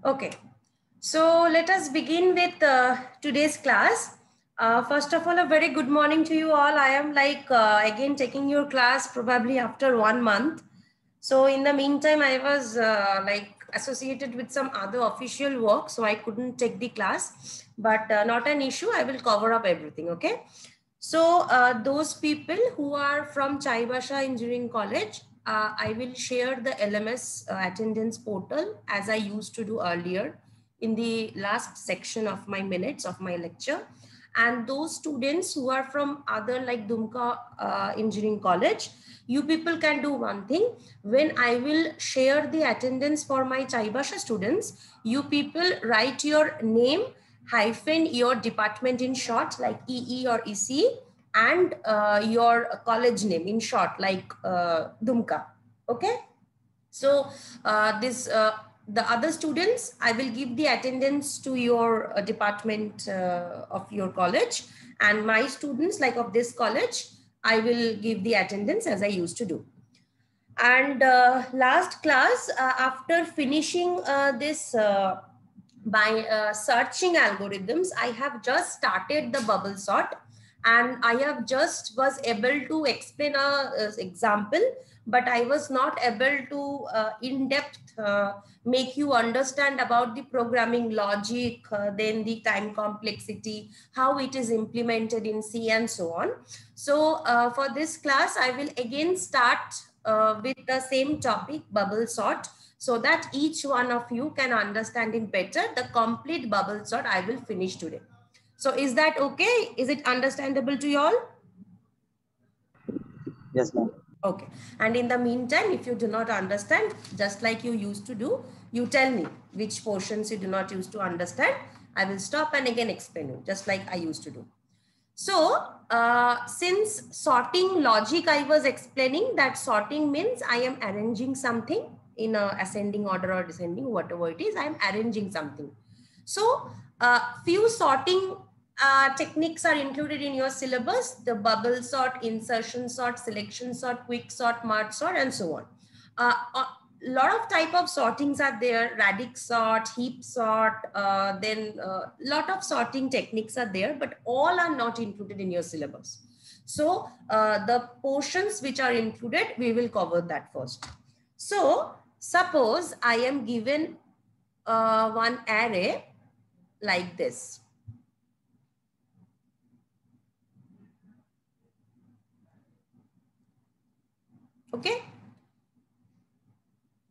Okay, so let us begin with today's class. First of all, a very good morning to you all. I am again taking your class probably after 1 month. So in the meantime, I was associated with some other official work, so I couldn't take the class, but not an issue. I will cover up everything, okay? So those people who are from Chaibasha Engineering College, I will share the LMS attendance portal as I used to do earlier in the last section of my minutes of my lecture. And those students who are from other like Dumka Engineering College, you people can do one thing. When I will share the attendance for my Chaibasha students, you people write your name hyphen your department in short like EE or EC and your college name in short like Dumka. Okay. So the other students, I will give the attendance to your department of your college, and my students like of this college, I will give the attendance as I used to do. And last class, after finishing this by searching algorithms, I have just started the bubble sort, and I have just was able to explain a example, but I was not able to in depth make you understand about the programming logic, then the time complexity, how it is implemented in C and so on. So for this class, I will again start with the same topic, bubble sort, so that each one of you can understand it better. The complete bubble sort I will finish today. So is that okay? Is it understandable to you all? Yes, ma'am. Okay. And in the meantime, if you do not understand, just like you used to do, you tell me which portions you do not use to understand. I will stop and again explain you, just like I used to do. So since sorting logic, I was explaining that sorting means I am arranging something in a ascending order or descending, whatever it is, I am arranging something. So few sorting techniques are included in your syllabus: the bubble sort, insertion sort, selection sort, quick sort, merge sort, and so on. A lot of type of sortings are there: radix sort, heap sort, then lot of sorting techniques are there, but all are not included in your syllabus. So the portions which are included, we will cover that first. So suppose I am given one array like this. Okay.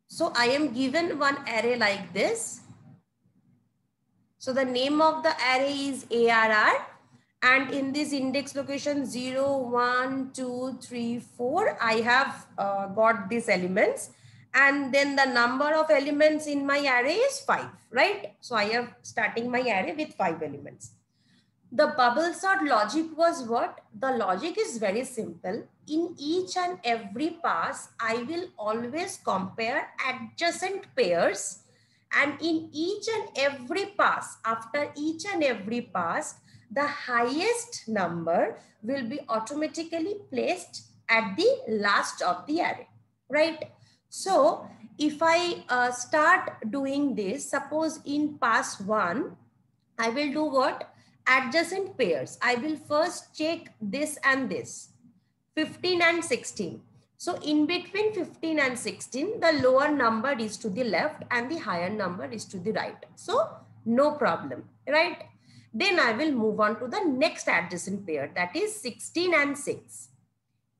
So I am given one array like this. So the name of the array is ARR, and in this index location 0, 1, 2, 3, 4, I have got these elements, and then the number of elements in my array is 5, right? So I am starting my array with 5 elements. The bubble sort logic was what? The logic is very simple. In each and every pass, I will always compare adjacent pairs, and in each and every pass, after each and every pass, the highest number will be automatically placed at the last of the array, right? So if I start doing this, suppose in pass 1, I will do what? Adjacent pairs. I will first check this and this, 15 and 16. So in between 15 and 16, the lower number is to the left and the higher number is to the right. So no problem, right? Then I will move on to the next adjacent pair, that is 16 and 6.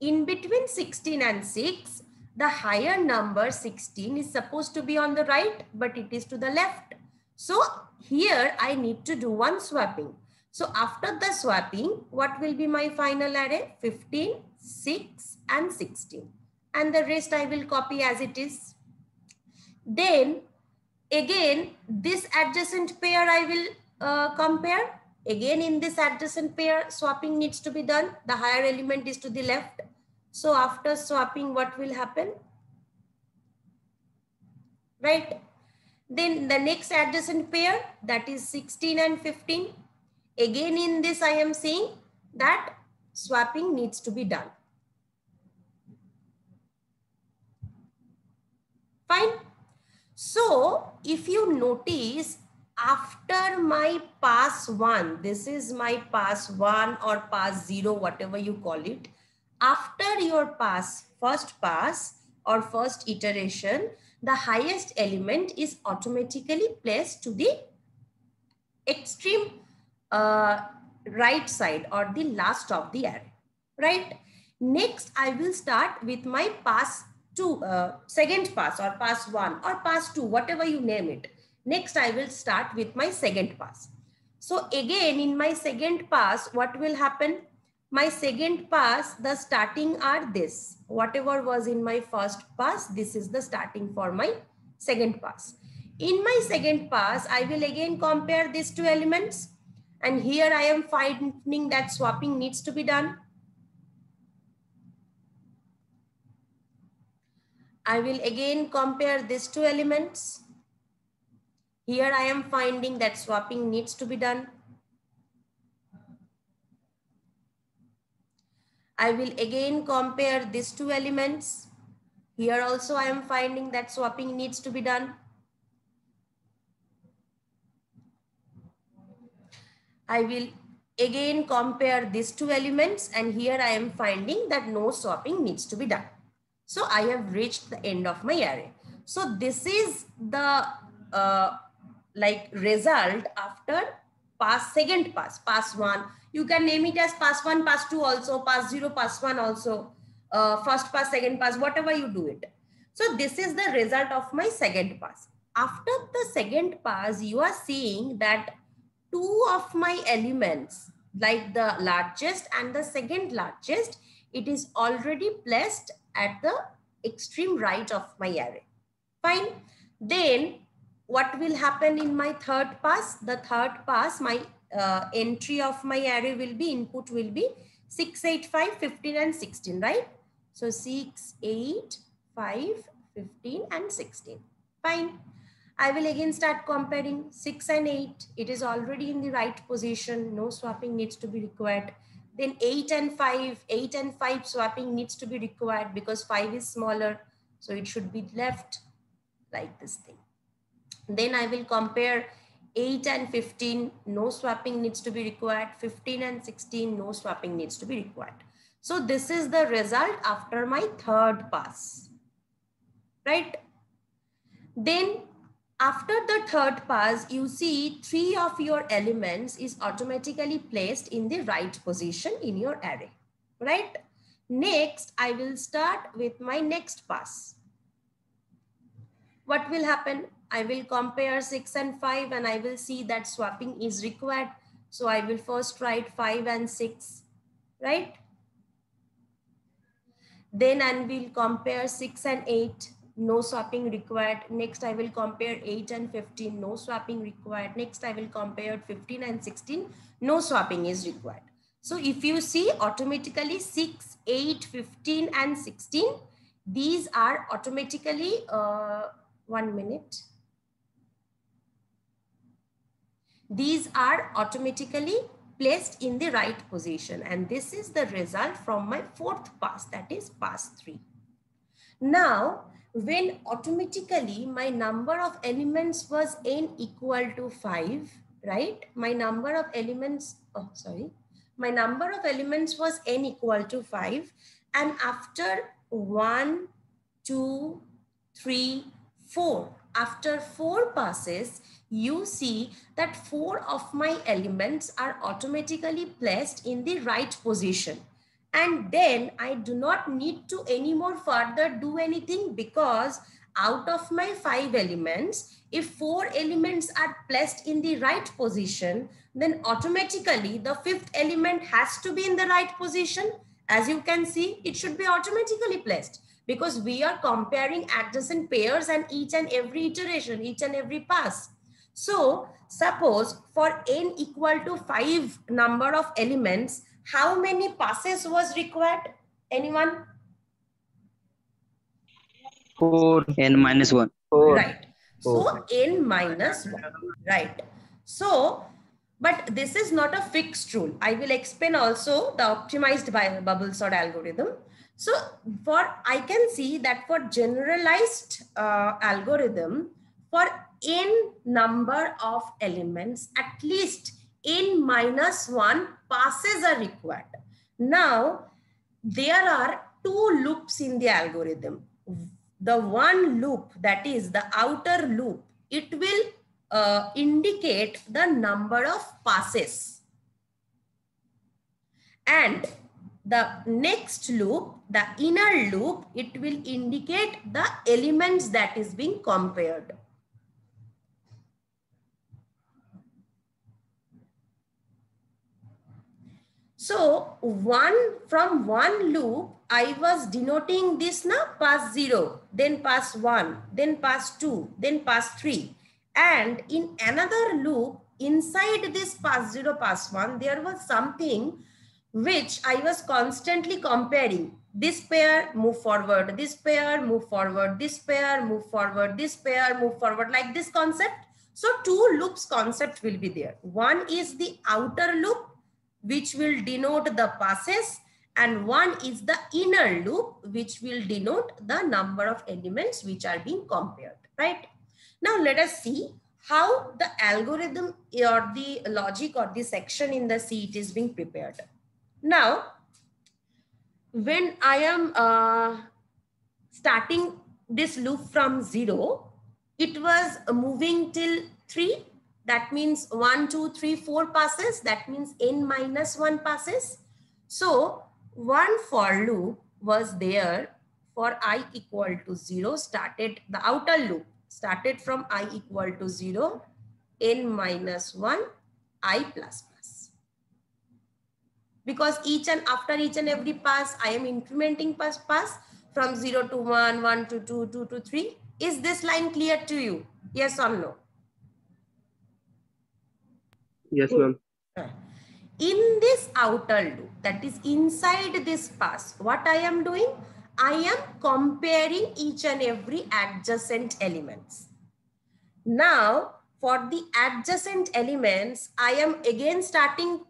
In between 16 and 6, the higher number 16 is supposed to be on the right, but it is to the left. So here I need to do one swapping. So after the swapping, what will be my final array? 15, 6 and 16. And the rest I will copy as it is. Then again, this adjacent pair I will compare. Again, in this adjacent pair, swapping needs to be done. The higher element is to the left. So after swapping, what will happen? Right? Then the next adjacent pair, that is 16 and 15. Again, in this, I am saying that swapping needs to be done. Fine. So if you notice, after my pass 1, this is my pass 1 or pass 0, whatever you call it. After your pass, first pass or first iteration, the highest element is automatically placed to the extreme right side or the last of the array, right? Next, I will start with my pass 2, second pass or pass 1 or pass 2, whatever you name it. Next, I will start with my second pass. So again, in my second pass, what will happen? My second pass, the starting are this. Whatever was in my first pass, this is the starting for my second pass. In my second pass, I will again compare these two elements. And here I am finding that swapping needs to be done. I will again compare these two elements. Here I am finding that swapping needs to be done. I will again compare these two elements. Here also I am finding that swapping needs to be done. I will again compare these two elements, and here I am finding that no swapping needs to be done. So I have reached the end of my array. So this is the result after second pass, pass 1. You can name it as pass 1, pass 2 also, pass 0, pass 1 also, first pass, second pass, whatever you do it. So this is the result of my second pass. After the second pass, you are seeing that two of my elements, like the largest and the second largest, it is already placed at the extreme right of my array. Fine. Then what will happen in my third pass? The third pass, my entry of my array will be, input will be 6, 8, 5, 15 and 16, right? So 6, 8, 5, 15 and 16. Fine. I will again start comparing 6 and 8. It is already in the right position. No swapping needs to be required. Then 8 and 5 swapping needs to be required because 5 is smaller. So it should be left like this thing. Then I will compare 8 and 15. No swapping needs to be required. 15 and 16. No swapping needs to be required. So this is the result after my third pass, right? Then after the third pass, you see 3 of your elements is automatically placed in the right position in your array, right? Next, I will start with my next pass. What will happen? I will compare 6 and 5 and I will see that swapping is required. So I will first write 5 and 6, right? Then I will compare 6 and 8. No swapping required. Next, I will compare 8 and 15. No swapping required. Next, I will compare 15 and 16. No swapping is required. So if you see, automatically 6, 8, 15 and 16, these are automatically, 1 minute. These are automatically placed in the right position. And this is the result from my fourth pass, that is pass 3. Now, when automatically my number of elements was n equal to 5, right? My number of elements, my number of elements was n equal to 5. And after 1, 2, 3, 4, after 4 passes, you see that 4 of my elements are automatically placed in the right position. And then I do not need to anymore further do anything, because out of my 5 elements, if 4 elements are placed in the right position, then automatically the 5th element has to be in the right position. As you can see, it should be automatically placed, because we are comparing adjacent pairs and each and every iteration, each and every pass. So suppose for n equal to 5 number of elements, how many passes was required? Anyone? 4, n minus 1. 4. Right. So n minus 1. Right. So, but this is not a fixed rule. I will explain also the optimized by bubble sort algorithm. So I can see that for generalized algorithm, for n number of elements, at least n minus 1 passes are required. Now, there are two loops in the algorithm. The one loop, that is the outer loop, it will indicate the number of passes. And the next loop, the inner loop, it will indicate the elements that is being compared. So from one loop, I was denoting this now pass 0, then pass 1, then pass 2, then pass 3. And in another loop, inside this pass 0, pass 1, there was something which I was constantly comparing. This pair, move forward, this pair, move forward, this pair, move forward, this pair, move forward, like this concept. So two loops concept will be there. One is the outer loop, which will denote the passes, and one is the inner loop, which will denote the number of elements which are being compared, right? Now let us see how the algorithm or the logic or the section in the C it is being prepared. Now, when I am starting this loop from 0, it was moving till 3. That means 1, 2, 3, 4 passes. That means n minus 1 passes. So one for loop was there for I equal to 0, started the outer loop, started from I equal to 0, n minus 1, I plus plus. Because after each and every pass, I am incrementing pass from 0 to 1, 1 to 2, 2 to 3. Is this line clear to you? Yes or no? Yes, ma'am. In this outer loop, that is inside this pass, what I am doing? I am comparing each and every adjacent elements. Now, for the adjacent elements, I am again starting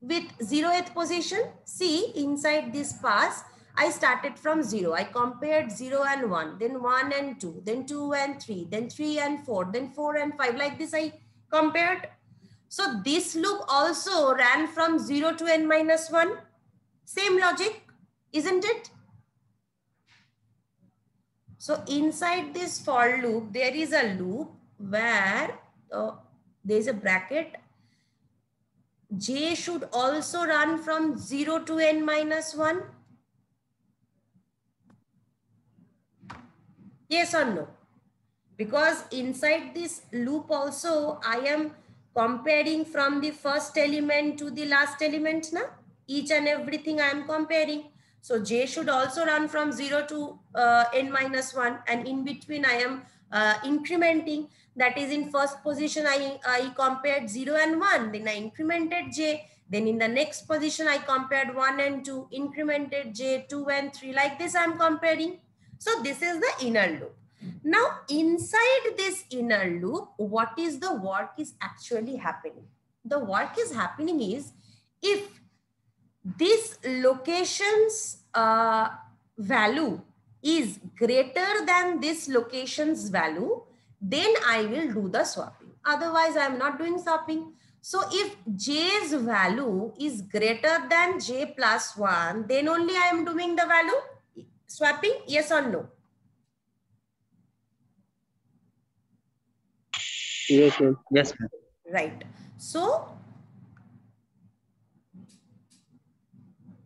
with 0th position. See, inside this pass, I started from 0. I compared 0 and 1, then 1 and 2, then 2 and 3, then 3 and 4, then 4 and 5. Like this I compared. So this loop also ran from 0 to n minus 1. Same logic, isn't it? So inside this for loop, there is a loop where there is a bracket. J should also run from 0 to n minus 1. Yes or no? Because inside this loop also, I am comparing from the first element to the last element. Na? Each and everything I am comparing. So J should also run from 0 to n minus 1. And in between, I am incrementing. That is, in first position, I compared 0 and 1. Then I incremented J. Then in the next position, I compared 1 and 2, incremented J, 2 and 3. Like this, I am comparing. So this is the inner loop. Now, inside this inner loop, what is the work is actually happening? The work is happening is, if this location's value is greater than this location's value, then I will do the swapping. Otherwise, I am not doing swapping. So if J's value is greater than J plus 1, then only I am doing the value swapping. Yes or no? Yes, ma'am. Yes, ma'am. Right. So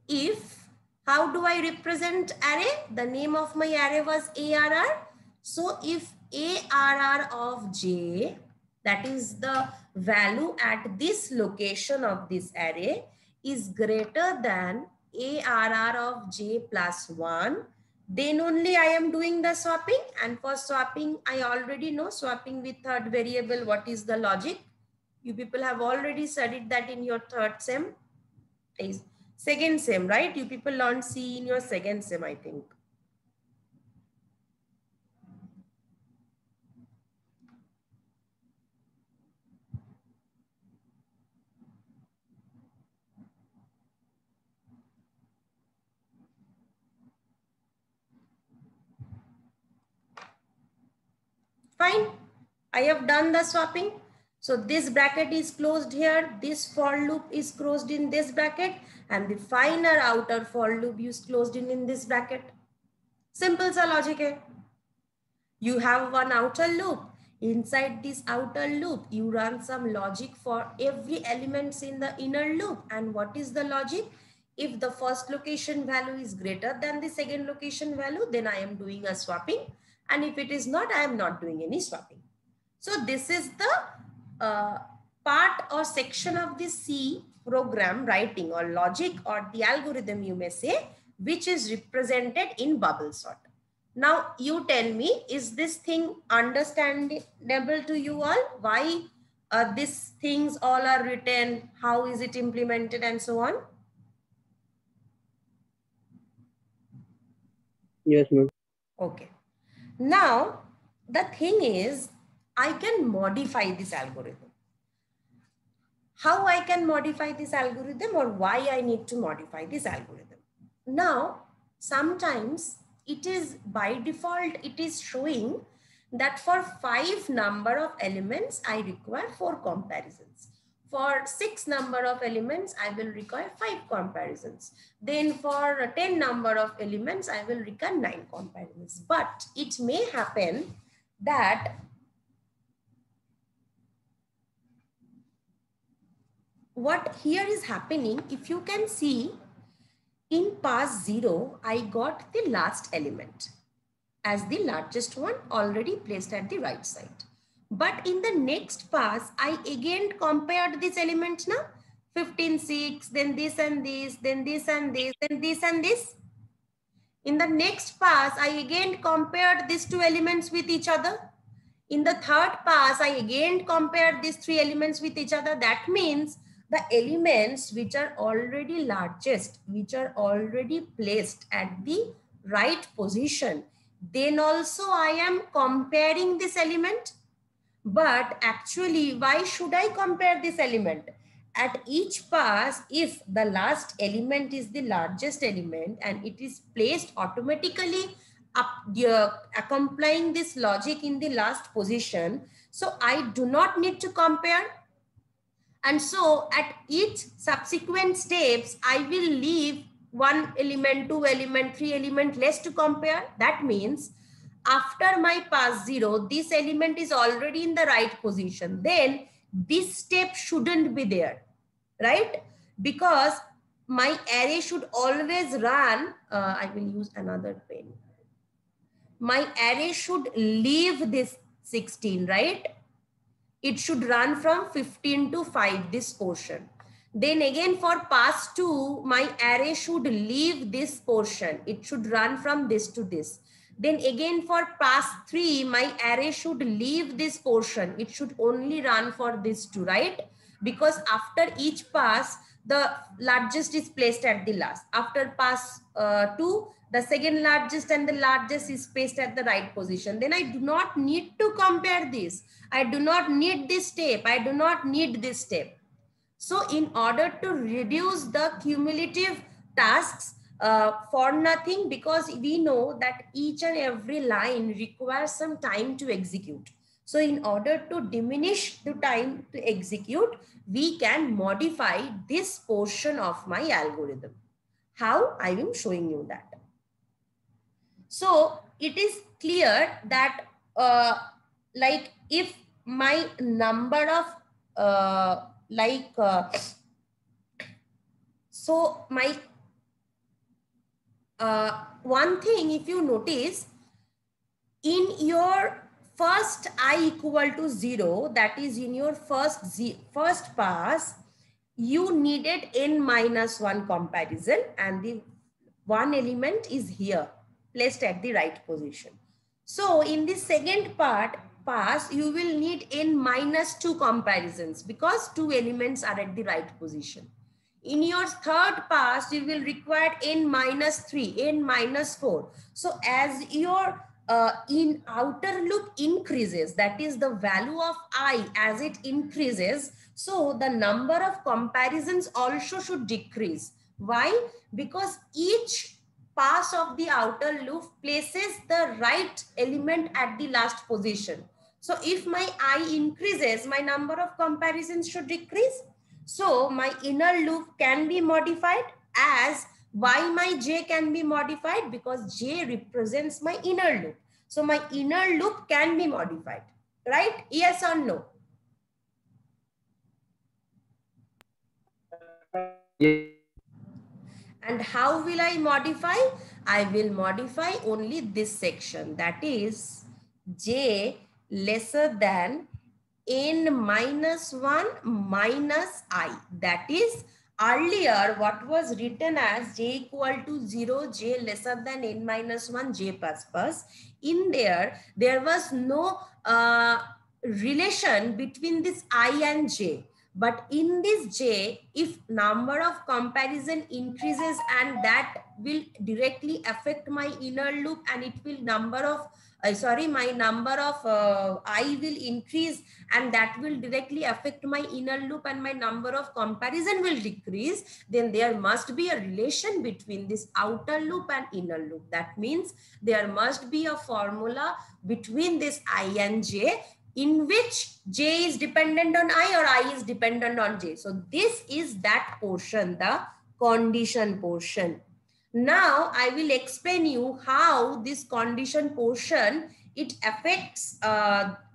if, how do I represent array? The name of my array was ARR. So if ARR of J, that is the value at this location of this array, is greater than ARR of J plus 1, then only I am doing the swapping. And for swapping, I already know swapping with third variable. What is the logic? You people have already studied that in your third sem. Is second sem, right? You people learned C in your second sem, I think. Fine. I have done the swapping. So this bracket is closed here. This for loop is closed in this bracket, and the final outer for loop is closed in this bracket. Simple sa logic hai. You have one outer loop. Inside this outer loop, you run some logic for every elements in the inner loop. And what is the logic? If the first location value is greater than the second location value, then I am doing a swapping. And if it is not, I am not doing any swapping. So this is the part or section of the C program writing or logic or the algorithm, you may say, which is represented in bubble sort. Now you tell me, is this thing understandable to you all? Why these things all are written? How is it implemented and so on? Yes, ma'am. Okay. Now the thing is, I can modify this algorithm. How I can modify this algorithm, or why I need to modify this algorithm? Now, sometimes it is by default, it is showing that for 5 number of elements, I require 4 comparisons. For 6 number of elements, I will require 5 comparisons. Then for 10 number of elements, I will require 9 comparisons. But it may happen that what here is happening, if you can see, in pass 0, I got the last element as the largest one already placed at the right side. But in the next pass, I again compared this element now, 15, 6, then this and this, then this and this, then this and this. In the next pass, I again compared these 2 elements with each other. In the third pass, I again compared these 3 elements with each other. That means the elements which are already largest, which are already placed at the right position, then also I am comparing this element. But actually, why should I compare this element? At each pass, if the last element is the largest element and it is placed automatically complying this logic in the last position, so I do not need to compare. And so at each subsequent steps, I will leave 1 element, 2 element, 3 element less to compare. That means after my pass 0, this element is already in the right position. Then this step shouldn't be there, right? Because my array should always run. I will use another pen. My array should leave this 16, right? It should run from 15 to 5, this portion. Then again for pass 2, my array should leave this portion. It should run from this to this. Then again for pass 3, my array should leave this portion. It should only run for this 2, right? Because after each pass, the largest is placed at the last. After pass 2, the second largest and the largest is placed at the right position. Then I do not need to compare this. I do not need this step. I do not need this step. So in order to reduce the cumulative tasks for nothing, because we know that each and every line requires some time to execute. So in order to diminish the time to execute, we can modify this portion of my algorithm. How? I am showing you that. So it is clear that like if my number of so my one thing, if you notice, in your first I equal to 0, that is in your first pass, you needed n minus 1 comparison, and the one element is here placed at the right position. So in the second pass, you will need n minus 2 comparisons because 2 elements are at the right position. In your third pass, you will require n minus 3, n minus 4. So as your in outer loop increases, that is the value of I as it increases, so the number of comparisons also should decrease. Why? Because each pass of the outer loop places the right element at the last position. So if my I increases, my number of comparisons should decrease. So my inner loop can be modified as why my J can be modified, because J represents my inner loop. So my inner loop can be modified, right? Yes or no? Yes. And how will I modify? I will modify only this section, that is J lesser than n minus 1 minus I. That is, earlier what was written as J equal to 0, J lesser than n minus 1, J plus plus. In there was no relation between this I and J. But in this J, if number of comparison increases, and that will directly affect my inner loop, and it will my number of I will increase, and that will directly affect my inner loop, and my number of comparison will decrease, then there must be a relation between this outer loop and inner loop. That means there must be a formula between this I and J, in which J is dependent on I or I is dependent on J. So this is that portion, the condition portion. Now I will explain you how this condition portion, it affects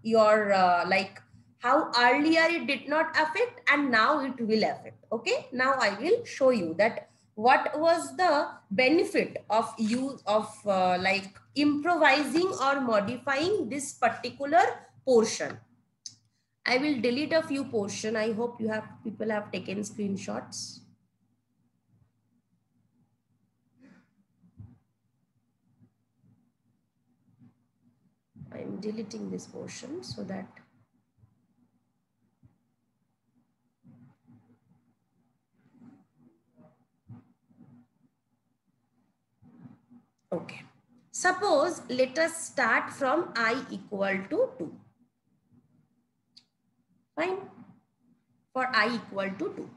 your like how earlier it did not affect and now it will affect. Okay, now I will show you that what was the benefit of use of like improvising or modifying this particular portion. I will delete a few portion. I hope people have taken screenshots. I'm deleting this portion so that okay. Suppose let us start from I equal to 2. Fine. For I equal to 2.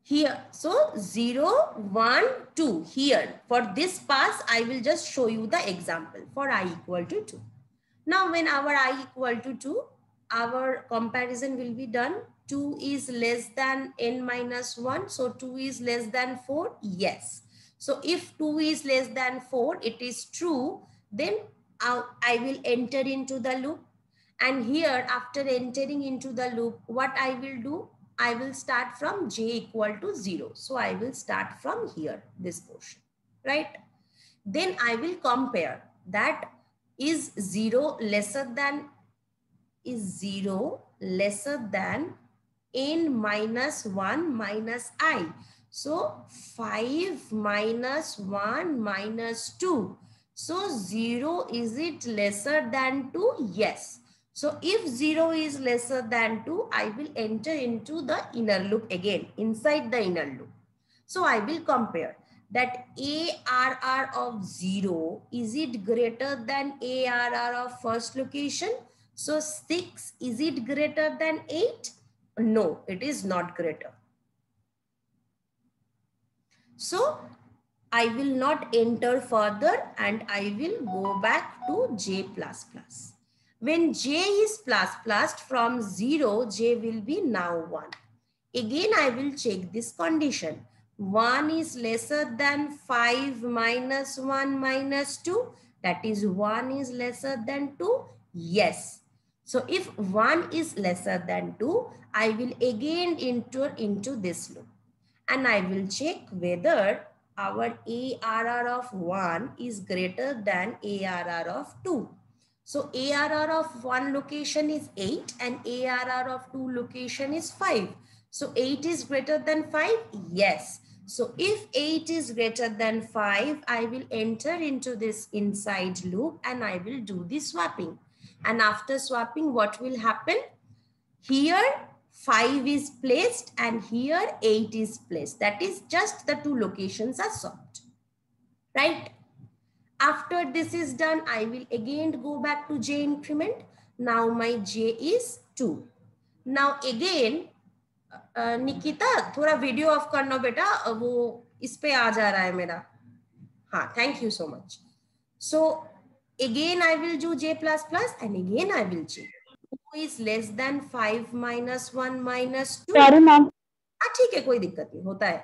Here, so 0, 1, 2. Here, for this pass, I will just show you the example for I equal to 2. Now, when our I equal to 2, our comparison will be done. 2 is less than n minus 1. So, 2 is less than 4. Yes. So, if 2 is less than 4, it is true. Then I will enter into the loop. And here, after entering into the loop, what I will do? I will start from J equal to 0. So, I will start from here, this portion, right? Then I will compare that is 0 lesser than n minus 1 minus I. So 5 minus 1 minus 2. So 0, is it lesser than 2? Yes. So if 0 is lesser than 2, I will enter into the inner loop again, inside the inner loop. So I will compare that ARR of 0, is it greater than ARR of first location? So 6, is it greater than 8? No, it is not greater. So I will not enter further and I will go back to J++. When J is plus plus, from 0, J will be now 1. Again, I will check this condition. 1 is lesser than 5 minus 1 minus 2. That is 1 is lesser than 2. Yes. So if 1 is lesser than 2, I will again enter into this loop. And I will check whether our ARR of 1 is greater than ARR of 2. So ARR of 1 location is 8 and ARR of 2 location is 5. So 8 is greater than 5? Yes. So if 8 is greater than 5, I will enter into this inside loop and I will do the swapping. And after swapping, what will happen? Here 5 is placed and here 8 is placed. That is just the two locations are swapped, right? After this is done, I will again go back to J increment. Now my J is 2. Now again, Nikita थोड़ा video of करना बेटा, वो इस पे आ जा रहा है मेरा. हाँ, thank you so much. So Again I will do j plus plus and again I will check. 2 is less than 5 minus 1 minus 2. Sorry, ma'am. हाँ ठीक है, कोई दिक्कत नहीं, होता है.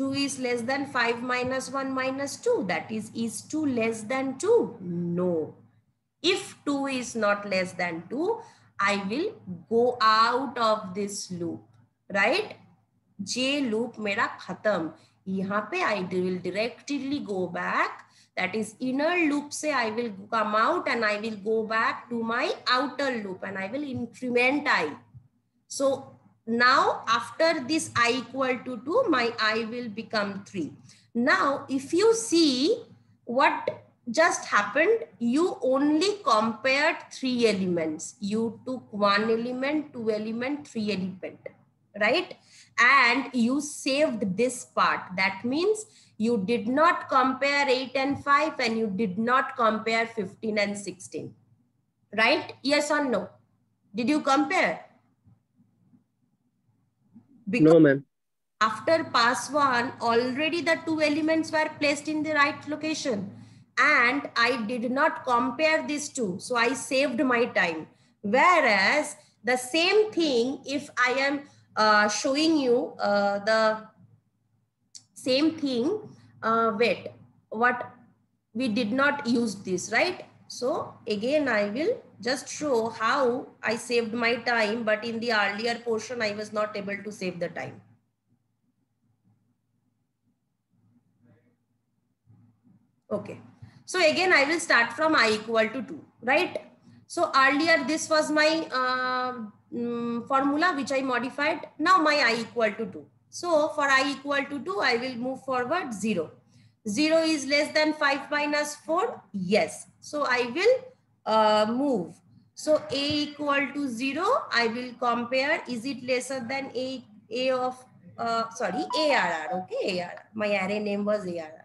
2 is less than 5 minus 1 minus 2. That is 2 less than 2? No. If 2 is not less than 2, I will go out of this loop, right? J loop मेरा खत्म. यहाँ पे I will directly go back. That is inner loop से I will come out and I will go back to my outer loop and I will increment I. So now after this I equal to 2, my I will become 3. Now if you see what just happened, you only compared 3 elements. You took 1 element, 2 element, 3 element, right? And you saved this part. That means you did not compare 8 and 5 and you did not compare 15 and 16, right? Yes or no? Did you compare? Because No, ma'am. after pass 1, already the 2 elements were placed in the right location. And I did not compare these two. So I saved my time. Whereas the same thing, if I am showing you the same thing, wait, what we did not use this, right? So again, I will just show how I saved my time, but in the earlier portion, I was not able to save the time. Okay. So again, I will start from I equal to 2, right? So earlier, this was my formula, which I modified. Now my I equal to 2. So for I equal to 2, I will move forward 0. 0 is less than 5 minus 4. Yes. So I will move. So A equal to 0, I will compare. Is it lesser than A of, sorry, ARR. Okay, ARR. My array name was ARR.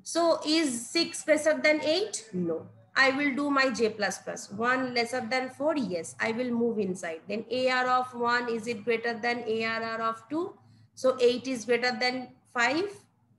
So is 6 lesser than 8? No. I will do my j plus plus. 1 lesser than 4? Yes. I will move inside. Then AR of 1, is it greater than ARR of 2? So 8 is greater than 5?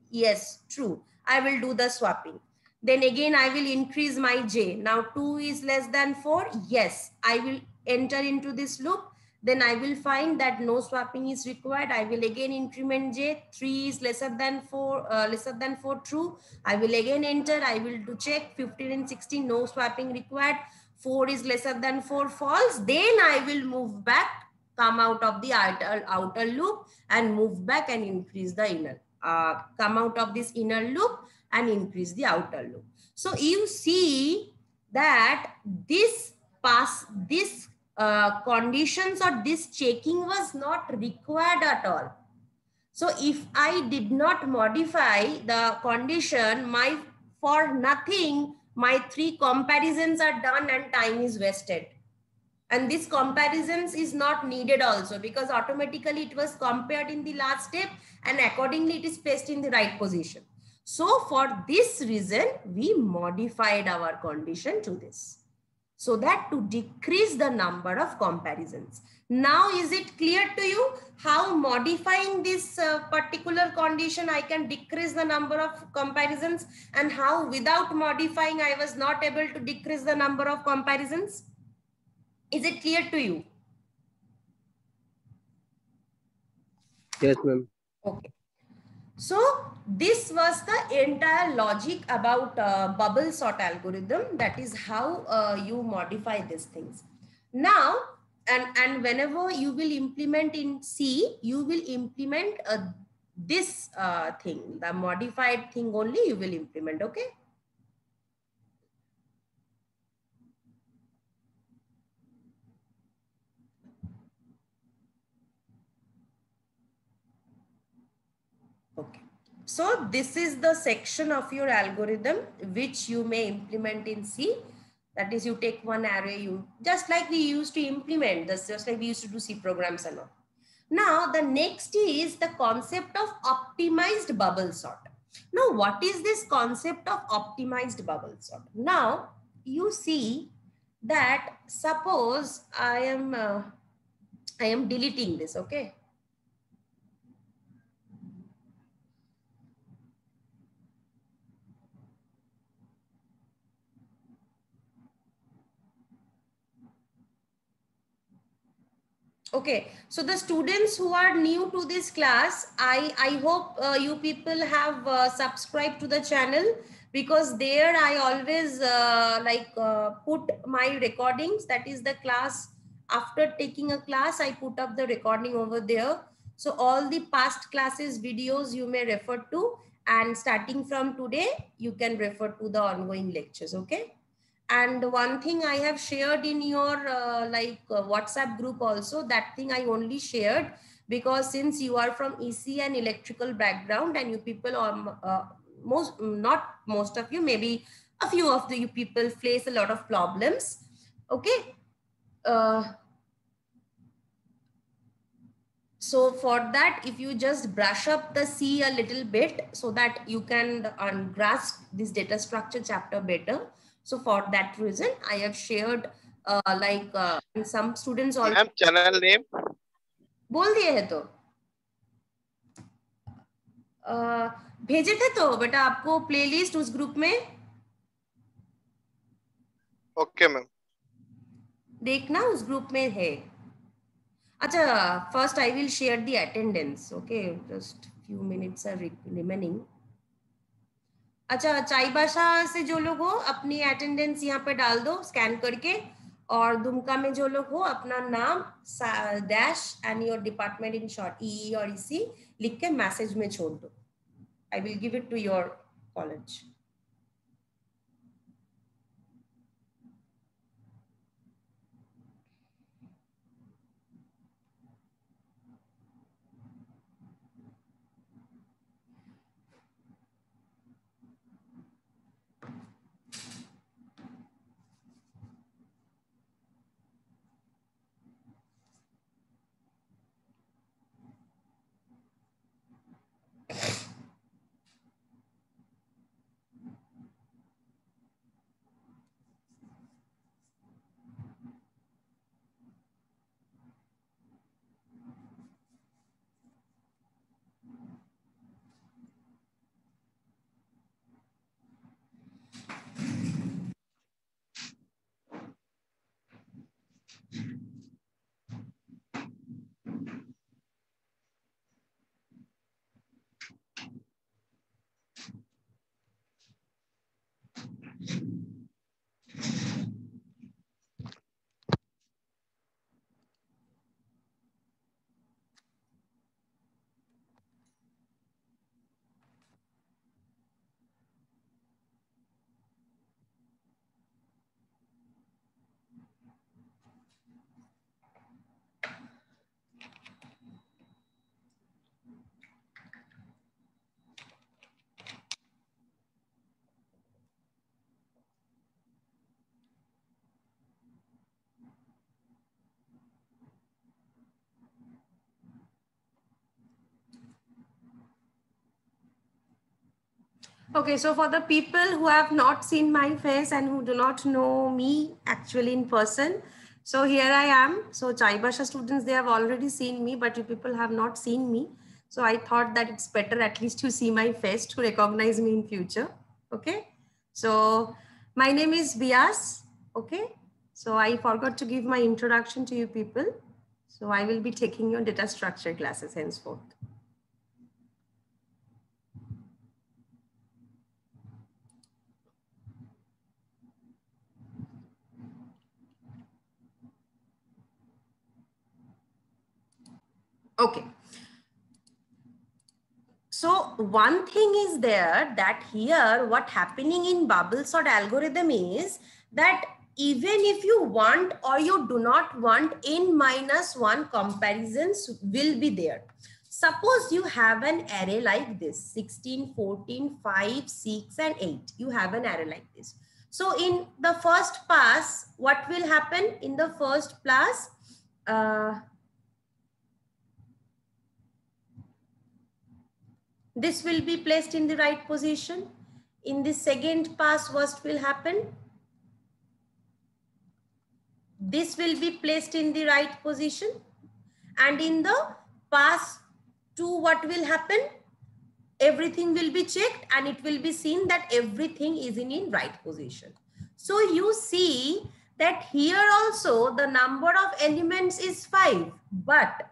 Yes, true. I will do the swapping. Then again, I will increase my j. Now 2 is less than 4? Yes. I will enter into this loop. Then I will find that no swapping is required. I will again increment j. 3 is lesser than 4, true. I will again enter. I will do check 15 and 16, no swapping required. 4 is lesser than 4, false. Then I will move back, come out of the outer loop and move back and increase the inner. Come out of this inner loop and increase the outer loop. So you see that this conditions or this checking was not required at all. So if I did not modify the condition, for nothing, my 3 comparisons are done and time is wasted. And this comparisons is not needed also, because automatically it was compared in the last step and accordingly it is placed in the right position. So for this reason, we modified our condition to this, so that to decrease the number of comparisons. Now, is it clear to you how modifying this particular condition I can decrease the number of comparisons, and how without modifying I was not able to decrease the number of comparisons? Is it clear to you? Yes, ma'am. Okay. So this was the entire logic about bubble sort algorithm. That is how you modify these things. Now, and whenever you will implement in C, you will implement this thing, the modified thing only you will implement, okay? Okay. So this is the section of your algorithm which you may implement in C. That is, you take one array, you just like we used to implement this, just like we used to do C programs and all. Now the next is the concept of optimized bubble sort. Now what is this concept of optimized bubble sort? Now you see that suppose I am deleting this, okay? Okay, so the students who are new to this class, I hope you people have subscribed to the channel, because there I always put my recordings. That is the class, after taking a class, I put up the recording over there. So all the past classes videos you may refer to, and starting from today, you can refer to the ongoing lectures, okay? And one thing I have shared in your WhatsApp group also, that thing I only shared because since you are from EC and electrical background, and you people are not most of you, maybe a few of the you people face a lot of problems. Okay. So for that, if you just brush up the C a little bit so that you can grasp this data structure chapter better. So for that reason, I have shared some students already ma'am channel name बोल दिए है तो भेजे थे तो बेटा आपको playlist उस ग्रुप में ओके मैम देखना, उस ग्रुप में है. अच्छा, first I will share the attendance. Okay, just few minutes are remaining. अच्छा, चाई भाषा से जो लोग हो अपनी अटेंडेंस यहाँ पे डाल दो स्कैन करके, और दुमका में जो लोग हो अपना नाम dash and your department in short ई और इसी लिख के मैसेज में छोड़ दो. I will give it to your college. Okay, so for the people who have not seen my face and who do not know me actually in person, so here I am. So Chai Bhasha students, they have already seen me, but you people have not seen me. So I thought that it's better at least to see my face to recognize me in future. Okay, so my name is Bias. Okay, so I forgot to give my introduction to you people. So I will be taking your data structure classes henceforth. Okay. So one thing is there that here what happening in bubble sort algorithm is that even if you want or you do not want, n-1 comparisons will be there. Suppose you have an array like this, 16, 14, 5, 6 and 8. You have an array like this. So in the first pass, what will happen in the first pass? This will be placed in the right position. In the second pass, what will happen? This will be placed in the right position. And in the pass 2, what will happen? Everything will be checked and it will be seen that everything is in right position. So you see that here also the number of elements is 5, but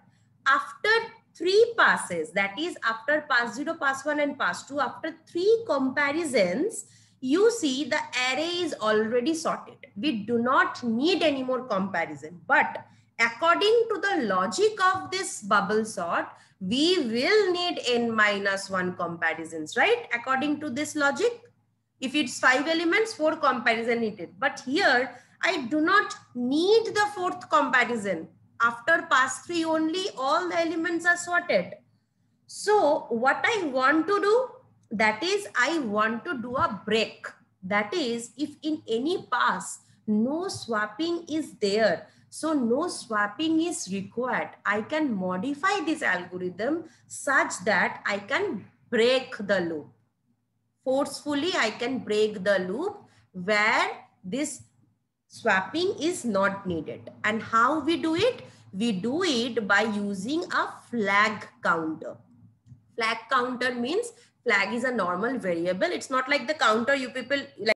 after 3 passes, that is after pass 0, pass 1 and pass 2, after 3 comparisons, you see the array is already sorted. We do not need any more comparison, but according to the logic of this bubble sort, we will need n minus 1 comparisons, right? According to this logic, if it's 5 elements, 4 comparison needed. But here, I do not need the 4th comparison. After pass 3 only, all the elements are sorted. So what I want to do, that is I want to do a break. That is, if in any pass, no swapping is there, so no swapping is required, I can modify this algorithm such that I can break the loop. Forcefully, I can break the loop where this swapping is not needed. And how we do it? We do it by using a flag counter. Flag counter means flag is a normal variable. It's not like the counter you people like